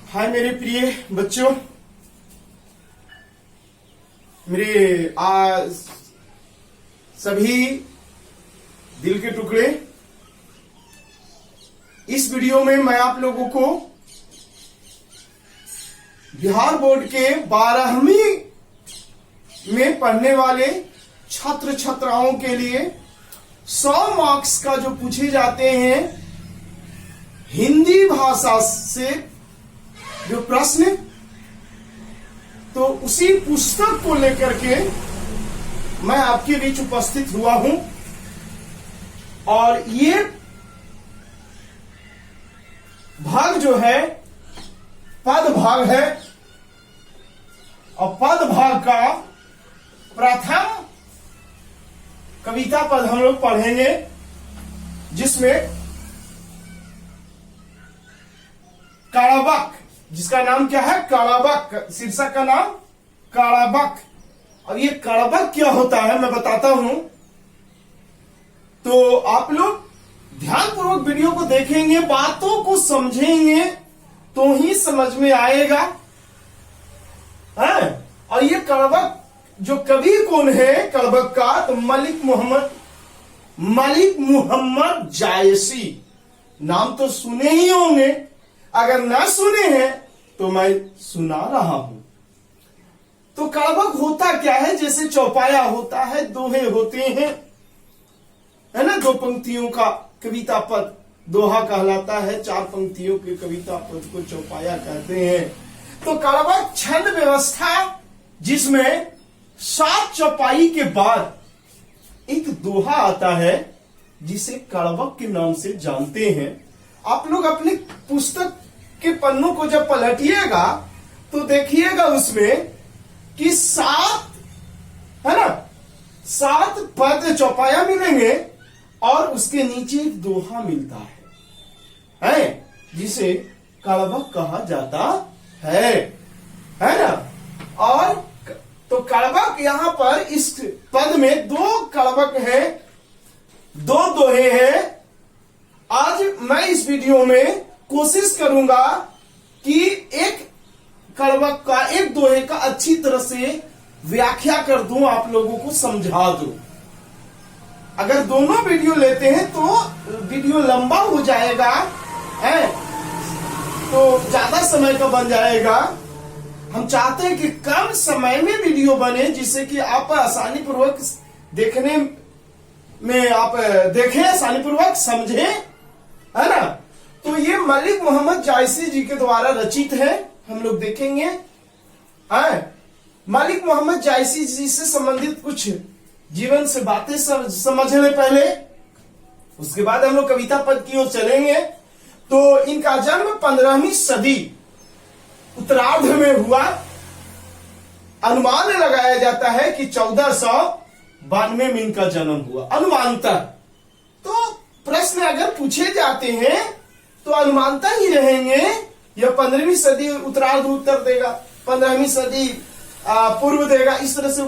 हाय मेरे प्रिय बच्चों, मेरे सभी दिल के टुकड़े। इस वीडियो में मैं आप लोगों को बिहार बोर्ड के 12वीं में पढ़ने वाले छात्र छात्राओं के लिए 100 मार्क्स का जो पूछे जाते हैं हिंदी भाषा से जो प्रश्न, तो उसी पुस्तक को लेकर के मैं आपके बीच उपस्थित हुआ हूं। और ये भाग जो है पद भाग है, और पद भाग का प्रथम कविता पद हम लोग पढ़ेंगे, जिसमें काड़ाबक, जिसका नाम क्या है? काड़ाबक। शीर्षक का नाम काड़ाबक। और ये काड़ाबक क्या होता है मैं बताता हूं। तो आप लोग ध्यानपूर्वक वीडियो को देखेंगे, बातों को समझेंगे तो ही समझ में आएगा। है? और ये काड़ाबक जो कवि कौन है काड़ाबक का? तो मलिक मुहम्मद जायसी। नाम तो सुने ही होंगे, अगर ना सुने हैं तो मैं सुना रहा हूं। तो काड़ाबक होता क्या है? जैसे चौपाया होता है, दोहे होते हैं, है ना? 2 पंक्तियों का कविता पद दोहा कहलाता है, 4 पंक्तियों के कविता पद को चौपाया कहते हैं। तो काड़ाबक छंद व्यवस्था, जिसमें 7 चौपाई के बाद एक दोहा आता है, जिसे काड़ाबक के नाम से जानते हैं। आप लोग अपनी पुस्तक के पन्नों को जब पलटिएगा तो देखिएगा उसमें कि 7, है ना, 7 पद चौपाया मिलेंगे और उसके नीचे एक दोहा मिलता है जिसे काड़ाबक कहा जाता है ना? और तो काड़ाबक यहां पर इस पद में 2 काड़ाबक है, 2 दोहे हैं। आज मैं इस वीडियो में कोशिश करूंगा कि एक काड़ाबक का, एक दोहे का अच्छी तरह से व्याख्या कर दूं, आप लोगों को समझा दूं। अगर दोनों वीडियो लेते हैं तो वीडियो लंबा हो जाएगा, है तो ज्यादा समय का बन जाएगा। हम चाहते हैं कि कम समय में वीडियो बने, जिससे कि आप आसानी पूर्वक देखने में आप देखें, आसानी पूर्वक समझें, है ना? तो ये मलिक मुहम्मद जायसी जी के द्वारा रचित है, हम लोग देखेंगे। मलिक मुहम्मद जायसी जी से संबंधित कुछ जीवन से बातें समझ लें पहले, उसके बाद हम लोग कविता पद की ओर चलेंगे। तो इनका जन्म 15वीं सदी उत्तरार्ध में हुआ। अनुमान लगाया जाता है कि 1492 में इनका जन्म हुआ, अनुमानतः। तो प्रश्न अगर पूछे जाते हैं तो अनुमानता ही रहेंगे। यह 15वीं सदी उत्तरार्ध उत्तर देगा, 15वीं सदी पूर्व देगा, इस तरह से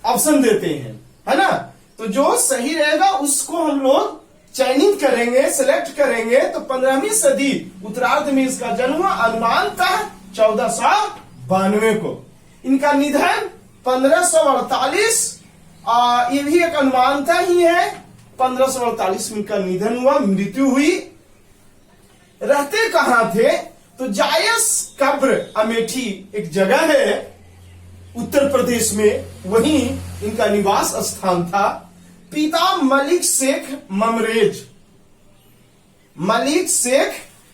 ऑप्शन देते हैं, है ना? तो जो सही रहेगा उसको हम लोग चयनित करेंगे, सिलेक्ट करेंगे। तो 15वीं सदी उत्तरार्ध में इसका जन्म हुआ, अनुमानतः 1492 को। इनका निधन 1548, ये भी एक अनुमानता ही है, 1548 में इनका निधन हुआ, मृत्यु हुई। रहते कहां थे? तो जायस कब्र अमेठी एक जगह है उत्तर प्रदेश में, वहीं इनका निवास स्थान था। पिता मलिक शेख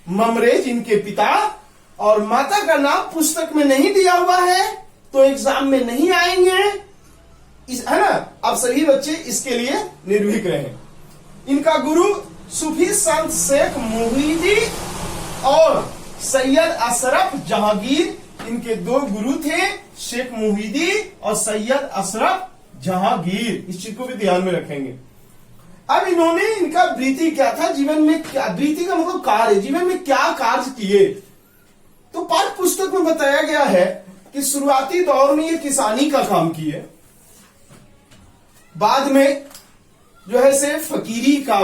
ममरेज इनके पिता, और माता का नाम पुस्तक में नहीं दिया हुआ है, तो एग्जाम में नहीं आएंगे, है ना? आप सभी बच्चे इसके लिए निर्भीक रहें। इनका गुरु सूफी संत शेख मुहीदी और सैयद अशरफ जहांगीर, इनके 2 गुरु थे, शेख मुहीदी और सैयद अशरफ जहांगीर। इस चीज को भी ध्यान में रखेंगे। अब इन्होंने, इनका वृत्ति क्या था जीवन में? क्या वृत्ति का मतलब कार्य, जीवन में क्या कार्य किए? तो पाठ्य पुस्तक में बताया गया है कि शुरुआती दौर में ये किसानी का काम किए, बाद में जो है से फकीरी का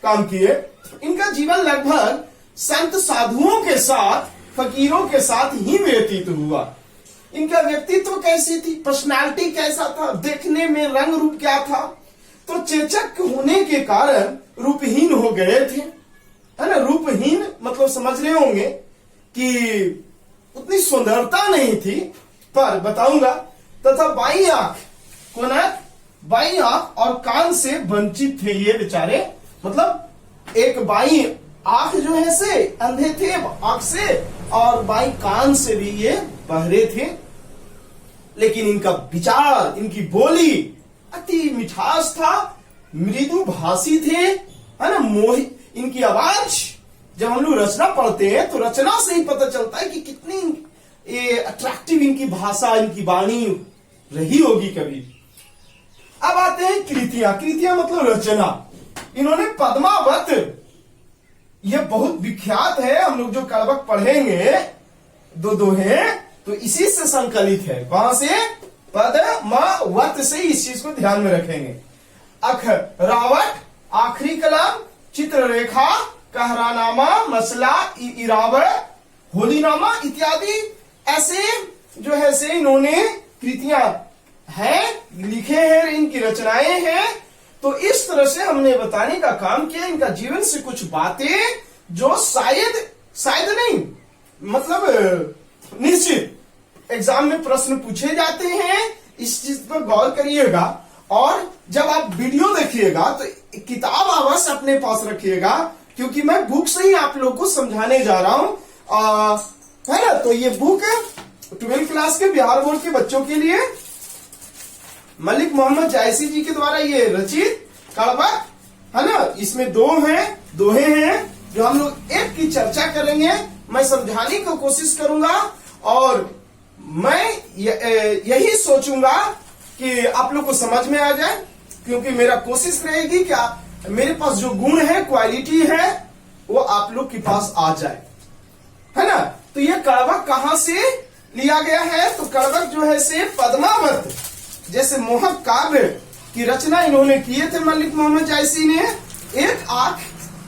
काम किए। इनका जीवन लगभग संत साधुओं के साथ फकीरों के साथ ही व्यतीत हुआ। इनका व्यक्तित्व कैसी थी, पर्सनालिटी कैसा था, देखने में रंग रूप क्या था। तो चेचक होने के कारण रूपहीन हो गए थे, है ना। रूपहीन मतलब समझ रहे होंगे कि उतनी सुंदरता नहीं थी, पर बताऊंगा। तथा बाई आंख, कौन है, बाई आंख और कान से वंचित थे ये बेचारे। मतलब एक बाई आंख जो है से अंधे थे आंख से, और बाई कान से भी ये बहरे थे। लेकिन इनका विचार, इनकी बोली अति मिठास था, मृदु भाषी थे, है ना। मोहि इनकी आवाज, जब हम लोग रचना पढ़ते हैं तो रचना से ही पता चलता है कि कितनी ये अट्रैक्टिव इनकी भाषा, इनकी वाणी रही होगी कभी। अब आते हैं कृतियां। कृतियां मतलब रचना। इन्होंने पद्मावत, ये बहुत विख्यात है, हम लोग जो कड़बक पढ़ेंगे दो दोहे तो इसी से संकलित है। कहां से, पद्मावत से। इस चीज को ध्यान में रखेंगे। अखरावट, आखिरी कलम, चित्ररेखा, कहरानामा, मसला, इरावत, होलीनामा इत्यादि ऐसे जो है से इन्होंने कृतियां हैं, लिखे हैं, इनकी रचनाएं हैं। तो इस तरह से हमने बताने का काम किया इनका जीवन से कुछ बातें जो शायद नहीं, मतलब निश्चित एग्जाम में प्रश्न पूछे जाते हैं। इस चीज पर गौर करिएगा, और जब आप वीडियो देखिएगा तो किताब अवश्य अपने पास रखिएगा, क्योंकि मैं बुक से ही आप लोग को समझाने जा रहा हूं, है ना। तो ये बुक 12वीं क्लास के बिहार बोर्ड के बच्चों के लिए मलिक मोहम्मद जायसी जी के द्वारा ये रचित कड़बक, है ना। इसमें दोहे हैं जो हम लोग एक की चर्चा करेंगे। मैं समझाने की कोशिश करूंगा, और मैं यही सोचूंगा कि आप लोग को समझ में आ जाए, क्योंकि मेरा कोशिश रहेगी कि मेरे पास जो गुण है, क्वालिटी है, वो आप लोग के पास आ जाए, है ना। तो ये कड़बक कहां से लिया गया है, तो कड़बक जो है से पद्मावत जैसे मोहक काव्य की रचना इन्होंने किए थे मलिक मोहम्मद जायसी ने। एक आंख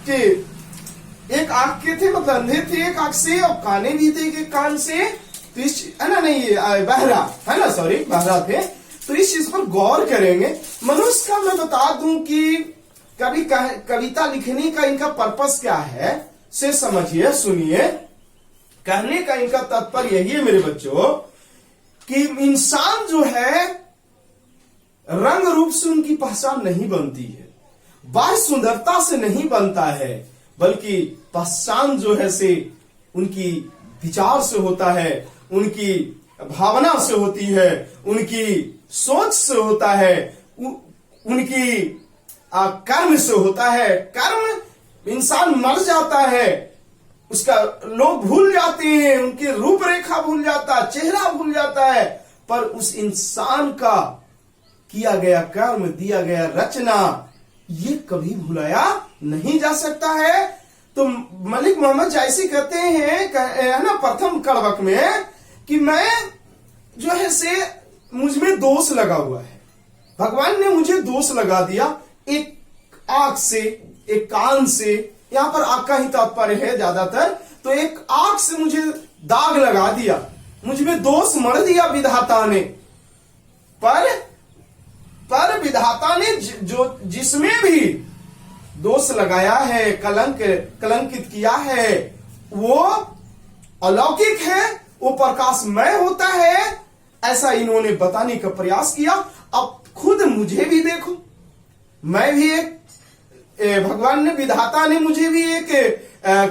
के थे, मतलब अंधे थे एक आंख से, और काने भी थे एक कान से। तो इस, है ना, नहीं बहरा, है ना, सॉरी बहरा थे। तो इस चीज पर गौर करेंगे। मनुष्य का मैं बता दूं कि कभी कविता लिखने का इनका पर्पस क्या है, से समझिए, सुनिए। कहने का इनका तात्पर्य यही है मेरे बच्चों कि इंसान जो है रंग रूप से उनकी पहचान नहीं बनती है, बाह्य सुंदरता से नहीं बनता है, बल्कि पहचान जो है से उनकी विचार से होता है, उनकी भावना से होती है, उनकी सोच से होता है, उनकी कर्म से होता है। कर्म इंसान मर जाता है, उसका लोग भूल जाते हैं, उनकी रूपरेखा भूल जाता है, चेहरा भूल जाता है, पर उस इंसान का किया गया कर्म, दिया गया रचना, ये कभी भुलाया नहीं जा सकता है। तो मलिक मोहम्मद जायसी कहते हैं, है ना, प्रथम कड़बक में कि मैं जो है से मुझ में दोष लगा हुआ है, भगवान ने मुझे दोष लगा दिया, एक आंख से, एक कान से, यहां पर आंख का ही तात्पर्य है ज्यादातर, तो एक आंख से मुझे दाग लगा दिया, मुझ में दोष मर दिया विधाता ने। पर विधाता ने जो जिसमें भी दोष लगाया है, कलंकित किया है, वो अलौकिक है, वो प्रकाशमय होता है, ऐसा इन्होंने बताने का प्रयास किया। अब खुद मुझे भी देखो, मैं भी एक, भगवान ने, विधाता ने मुझे भी एक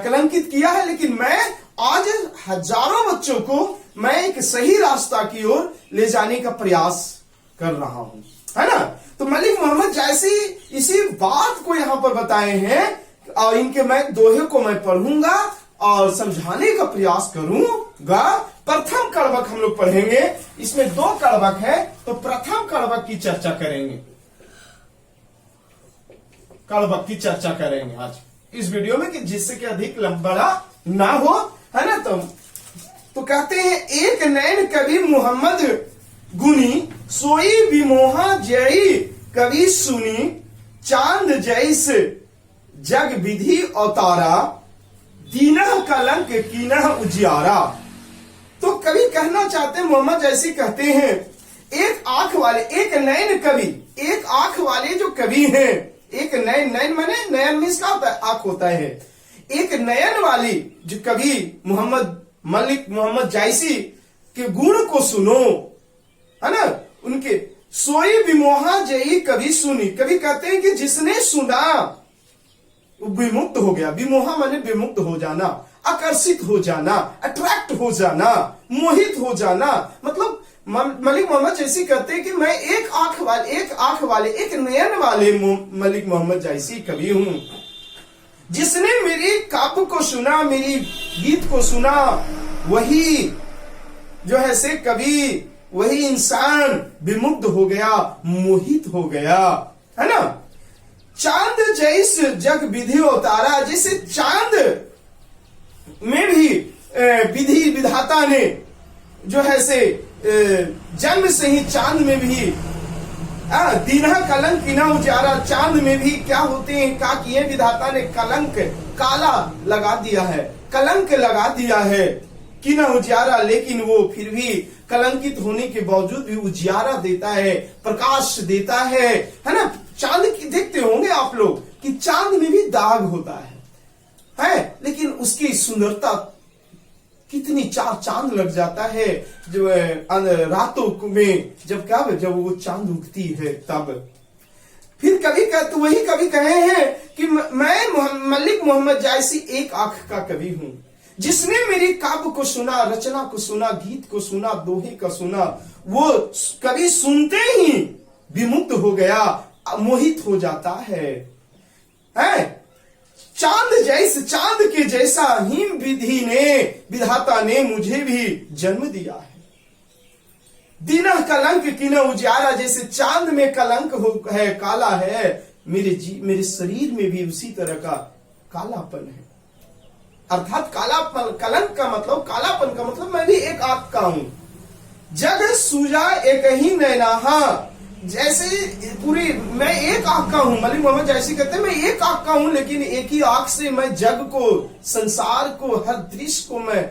कलंकित किया है, लेकिन मैं आज हजारों बच्चों को मैं एक सही रास्ता की ओर ले जाने का प्रयास कर रहा हूं, है ना। तो मलिक मोहम्मद जायसी इसी बात को यहां पर बताए हैं, और इनके मैं दोहे को मैं पढ़ूंगा और समझाने का प्रयास करूंगा। प्रथम कड़बक हम लोग पढ़ेंगे, इसमें 2 कड़बक है, तो प्रथम कड़बक की चर्चा करेंगे, कड़बक की चर्चा करेंगे आज इस वीडियो में, कि जिससे कि अधिक लंबा ना हो, है ना। तो कहते हैं, एक नैन कवि मोहम्मद गुनी, सोई विमोहा जई कवि सुनी, चांद जैसे जग विधि अवतारा, दीना कलंक कीना उजियारा। तो कवि कहना चाहते हैं, मोहम्मद जैसी कहते हैं, एक आंख वाले, एक नयन कवि, एक आंख वाले जो कवि हैं, एक नयन, नयन माने नयन मीन्स क्या होता है, आंख होता है। एक नयन वाली जो कवि मोहम्मद मलिक मोहम्मद जायसी के गुण को सुनो, है ना, उनके सोई विमोहा जयी कवि सुनी। कवि कहते हैं कि जिसने सुना विमुक्त हो गया। विमोहा माने विमुक्त हो जाना, आकर्षित हो जाना, अट्रैक्ट हो जाना, मोहित हो जाना। मतलब मलिक मोहम्मद जायसी कहते हैं कि मैं एक आंख वाले एक नयन वाले मलिक मोहम्मद जायसी कवि हूं। जिसने मेरी काव्य को सुना, मेरी गीत को सुना, वही जो है से कवि, वही इंसान विमुक्त हो गया, मोहित हो गया, है ना। चांद जैस जग विधि उतारा, जैसे चांद में भी विधि विधाता ने जो है से जन्म से ही चांद में भी दीना कलंक कीना उजारा, चांद में भी क्या होते हैं, क्या किए विधाता ने, कलंक काला लगा दिया है, कलंक लगा दिया है, कीना उजियारा। लेकिन वो फिर भी कलंकित होने के बावजूद भी उजियारा देता है, प्रकाश देता है ना। चांद की देखते होंगे आप लोग कि चांद में भी दाग होता है, लेकिन उसकी सुंदरता कितनी चांद लग जाता है जो रातों में, जब वो चांद उगती है तब। फिर वही कवि कहे हैं कि मैं मलिक मोहम्मद जायसी एक आंख का कवि हूं। जिसने मेरी काव्य को सुना, रचना को सुना, गीत को सुना, दोहे का सुना, वो कवि सुनते ही विमुक्त हो गया, मोहित हो जाता है। चांद के जैसा हिम विधि ने, विधाता ने मुझे भी जन्म दिया है। दीना कलंक कीना उजियारा, जैसे चांद में कलंक है, काला है, मेरे शरीर में भी उसी तरह का कालापन है। अर्थात कलंक का मतलब, कालापन का मतलब मैं भी एक आंख का हूं। जग सूजा एक ही नैनाहा, जैसे पूरी मैं एक आंख का हूं। मलिक मोहम्मद जायसी कहते हैं मैं एक आंख का हूं, लेकिन एक ही आंख से मैं जग को, संसार को, हर दृश्य को मैं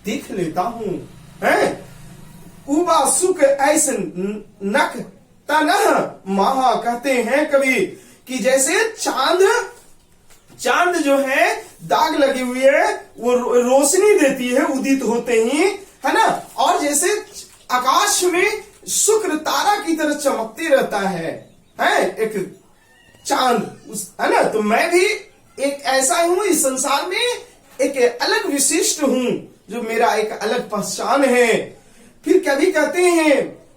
देख लेता हूं। उबा सुख ऐसे नख तनह महा, कहते हैं कवि कि जैसे चांद जो है दाग लगी हुई है, वो रोशनी देती है उदित होते ही, है ना। और जैसे आकाश में शुक्र तारा की तरह चमकते रहता है एक चांद, है ना। तो मैं भी एक ऐसा हूं इस संसार में, एक अलग विशिष्ट हूं, जो मेरा एक अलग पहचान है। फिर कभी कहते हैं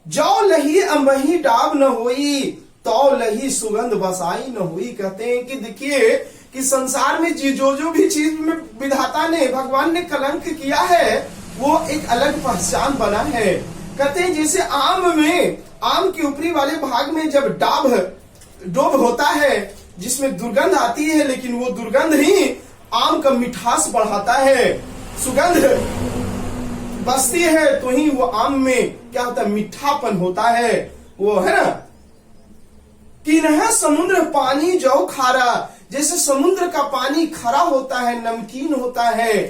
जो लही अम्बही डाब न होई, तो लही सुगंध बसाई न हुई। कहते हैं कि देखिए कि संसार में जो भी चीज में विधाता ने, भगवान ने कलंक किया है, वो एक अलग पहचान बना है। कहते हैं जैसे आम के ऊपरी वाले भाग में जब डोब होता है, जिसमें दुर्गंध आती है, लेकिन वो दुर्गंध ही आम का मिठास बढ़ाता है, सुगंध बसती है, तो ही वो आम में क्या होता है, मीठापन होता है, वो है ना। किन्ह समुद्र पानी जो खारा, जैसे समुद्र का पानी खरा होता है, नमकीन होता है,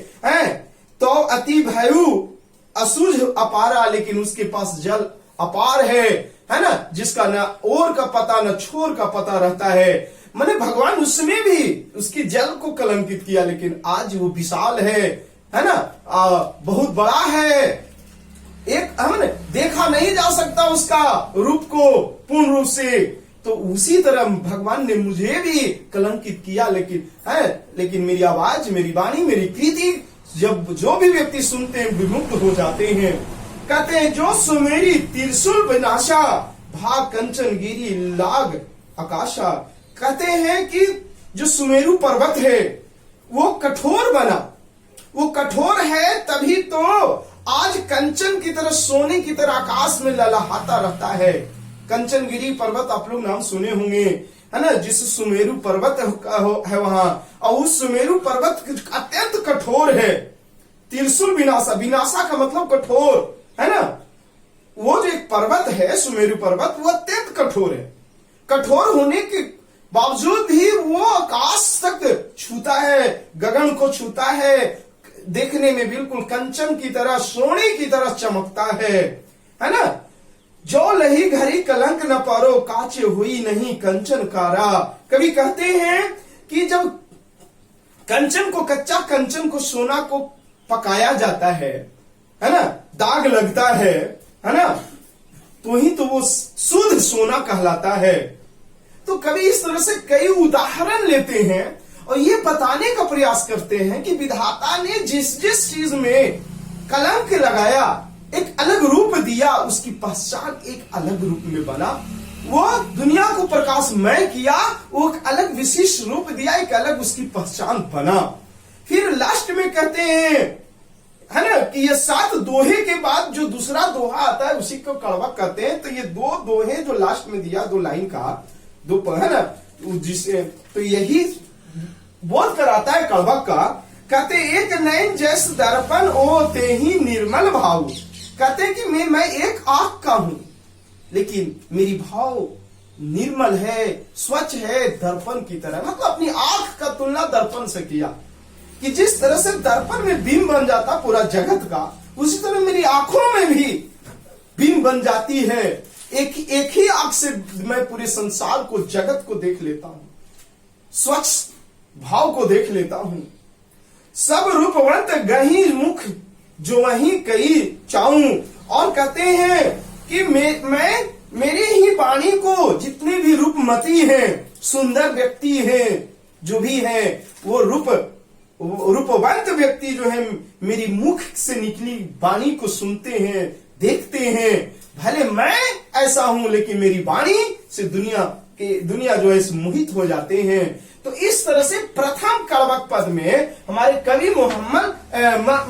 तो अति भयु असुझ अपारा, लेकिन उसके पास जल अपार है ना, जिसका न ओर का पता न छोर का पता रहता है। मैंने भगवान उसमें भी उसके जल को कलंकित किया, लेकिन आज वो विशाल है ना, बहुत बड़ा है, एक हमने देखा नहीं जा सकता उसका रूप को पूर्ण रूप से। तो उसी तरह भगवान ने मुझे भी कलंकित किया, लेकिन मेरी आवाज, मेरी वाणी, मेरी कृति जब जो भी व्यक्ति सुनते हैं विमुक्त हो जाते हैं। कहते हैं जो सुमेरी त्रिशूल विनाशा, भाग कंचन गिरी लाग आकाशा। कहते हैं कि जो सुमेरु पर्वत है वो कठोर बना, वो कठोर है तभी तो आज कंचन की तरह, सोने की तरह आकाश में ललहाता रहता है। कंचनगिरी पर्वत आप लोग नाम सुने होंगे, है ना, जिस सुमेरु पर्वत है वहां, और उस सुमेरु पर्वत अत्यंत कठोर है। त्रिशूल विनाशा, विनाशा का मतलब कठोर, है ना। वो जो एक पर्वत है सुमेरु पर्वत, वो अत्यंत कठोर है। कठोर होने के बावजूद भी वो आकाश तक छूता है, गगन को छूता है, देखने में बिल्कुल कंचन की तरह, सोने की तरह चमकता है ना। जो लही घरी कलंक न पारो, काचे हुई नहीं कंचन कारा। कभी कहते हैं कि जब कंचन को, कच्चा कंचन को, सोना को पकाया जाता है ना, दाग लगता है ना, तो ही तो वो शुद्ध सोना कहलाता है। तो कभी इस तरह से कई उदाहरण लेते हैं और ये बताने का प्रयास करते हैं कि विधाता ने जिस जिस चीज में कलंक लगाया, एक अलग रूप दिया, उसकी पहचान एक अलग रूप में बना। वो दुनिया को प्रकाशमय किया, वो एक अलग विशिष्ट रूप दिया, एक अलग उसकी पहचान बना। फिर लास्ट में कहते हैं है ना कि ये 7 दोहे के बाद जो दूसरा दोहा आता है उसी को कड़वा कहते हैं। तो ये 2 दोहे जो लास्ट में दिया, 2 लाइन का, 2 है ना, जिसे तो यही बोध कराता है कड़वा का। कहते एक नयन जैस दर्पण ओ ते ही निर्मल भाव। कहते हैं कि मैं एक आंख का हूं, लेकिन मेरी भाव निर्मल है, स्वच्छ है, दर्पण की तरह। मतलब अपनी आंख का तुलना दर्पण से किया कि जिस तरह से दर्पण में बिंब बन जाता पूरा जगत का, उसी तरह मेरी आंखों में भी बिंब बन जाती है। एक ही आंख से मैं पूरे संसार को, जगत को देख लेता हूं, स्वच्छ भाव को देख लेता हूं। सब रूपवंत गही मुख जो वही कई चाऊं। और कहते हैं कि मैं मेरी ही वाणी को, जितने भी रूपमती हैं, सुंदर व्यक्ति हैं, जो भी हैं, वो रूपवंत व्यक्ति जो है, मेरी मुख से निकली वाणी को सुनते हैं, देखते हैं। भले मैं ऐसा हूं, लेकिन मेरी वाणी से दुनिया जो है मोहित हो जाते हैं। तो इस तरह से प्रथम कड़वक पद में हमारे कवि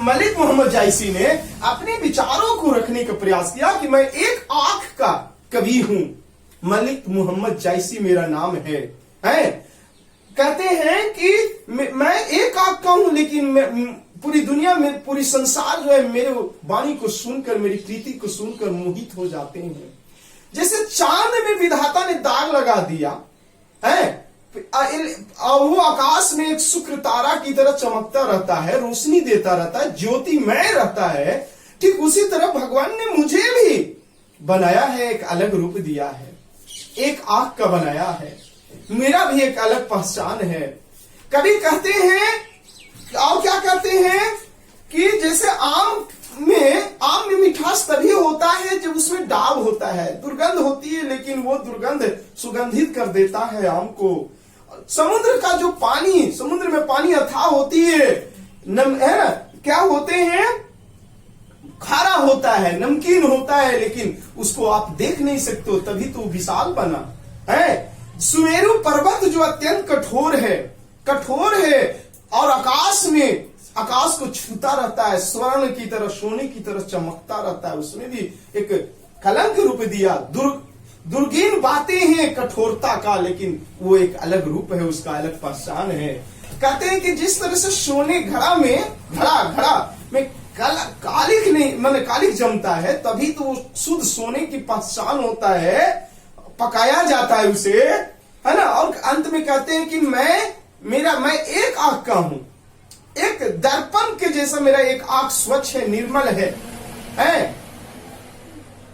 मलिक मोहम्मद जायसी ने अपने विचारों को रखने का प्रयास किया कि मैं एक आंख का कवि हूं, मलिक मोहम्मद जायसी मेरा नाम है। कहते हैं कि मैं एक आंख का हूं, लेकिन पूरी दुनिया में, पूरी संसार जो है मेरे वाणी को सुनकर, मेरी कृति को सुनकर मोहित हो जाते हैं। जैसे चांद में विधाता ने दाग लगा दिया है, वो आकाश में एक शुक्र तारा की तरह चमकता रहता है, रोशनी देता रहता है, ज्योतिमय रहता है। ठीक उसी तरह भगवान ने मुझे भी बनाया है, एक अलग रूप दिया है, एक आंख का बनाया है, मेरा भी एक अलग पहचान है। कभी कहते हैं, और क्या कहते हैं कि जैसे आम में मिठास तभी होता है जब उसमें डाब होता है, दुर्गंध होती है, लेकिन वो दुर्गंध सुगंधित कर देता है आम को। समुद्र का जो पानी, समुद्र में पानी अथाह होती है ना, क्या होते हैं, खारा होता है, नमकीन होता है, लेकिन उसको आप देख नहीं सकते हो, तभी तो विशाल बना है। सुमेरु पर्वत जो अत्यंत कठोर है और आकाश को छूता रहता है, स्वर्ण की तरह, सोने की तरह चमकता रहता है, उसमें भी एक कलंक रूप दिया। दुर्गीन बातें हैं कठोरता का, लेकिन वो एक अलग रूप है, उसका अलग पहचान है। कहते हैं कि जिस तरह से सोने घड़ा में कालिक नहीं, माने कालिक जमता है, तभी तो वो शुद्ध सोने की पहचान होता है, पकाया जाता है उसे, है ना। और अंत में कहते हैं कि मैं एक आंख का हूं, एक दर्पण के जैसा मेरा एक आंख स्वच्छ है, निर्मल है।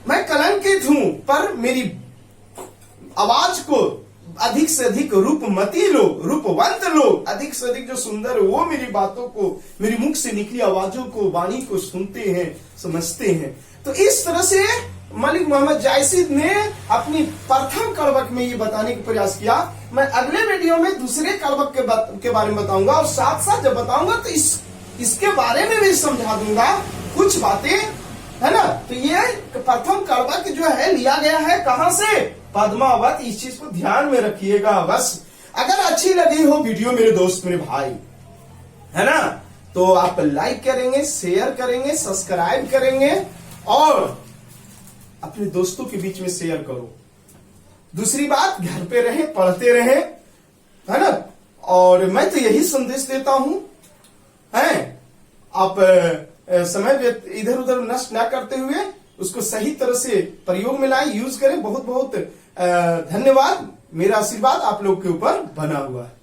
मैं कलंकित हूं, पर मेरी आवाज को अधिक से अधिक रूपमती लोग, रूपवंत लोग, अधिक से अधिक जो सुंदर है, वो मेरी बातों को, मेरी मुख से निकली आवाजों को, वाणी को सुनते हैं, समझते हैं। तो इस तरह से मलिक मोहम्मद जायसी ने अपनी प्रथम कड़वक में ये बताने का प्रयास किया। मैं अगले वीडियो में दूसरे कड़वक के बारे में बताऊंगा, और साथ साथ जब बताऊंगा तो इसके बारे में भी समझा दूंगा कुछ बातें, है ना। तो ये प्रथम कड़वक जो है लिया गया है कहां से, पद्मावत। इस चीज को ध्यान में रखिएगा बस। अगर अच्छी लगी हो वीडियो मेरे दोस्त, मेरे भाई, है ना, तो आप लाइक करेंगे, शेयर करेंगे, सब्सक्राइब करेंगे और अपने दोस्तों के बीच में शेयर करो। दूसरी बात, घर पे रहे, पढ़ते रहे, है ना। और मैं तो यही संदेश देता हूं, है, आप समय इधर उधर नष्ट ना करते हुए उसको सही तरह से प्रयोग में लाए, यूज करें, बहुत धन्यवाद। मेरा आशीर्वाद आप लोग के ऊपर बना हुआ है।